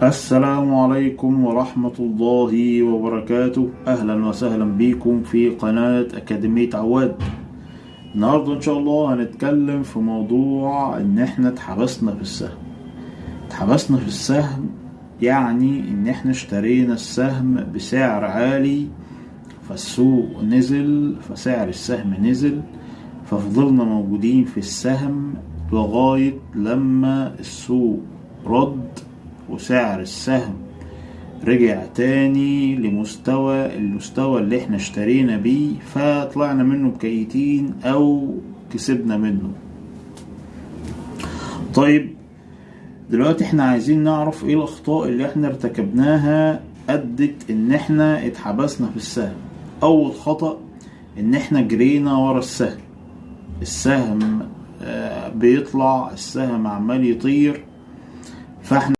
السلام عليكم ورحمة الله وبركاته. أهلا وسهلا بكم في قناة أكاديمية عواد. النهاردة إن شاء الله هنتكلم في موضوع إن إحنا اتحبسنا في السهم. اتحبسنا في السهم يعني إن إحنا اشترينا السهم بسعر عالي، فالسوق نزل فسعر السهم نزل، ففضلنا موجودين في السهم لغاية لما السوق رد وسعر السهم رجع تاني المستوى اللي احنا اشترينا بيه، فطلعنا منه بكيتين او كسبنا منه. طيب دلوقتي احنا عايزين نعرف ايه الاخطاء اللي احنا ارتكبناها ادت ان احنا اتحبسنا في السهم. اول خطأ ان احنا جرينا ورا السهم بيطلع، السهم عمال يطير، فاحنا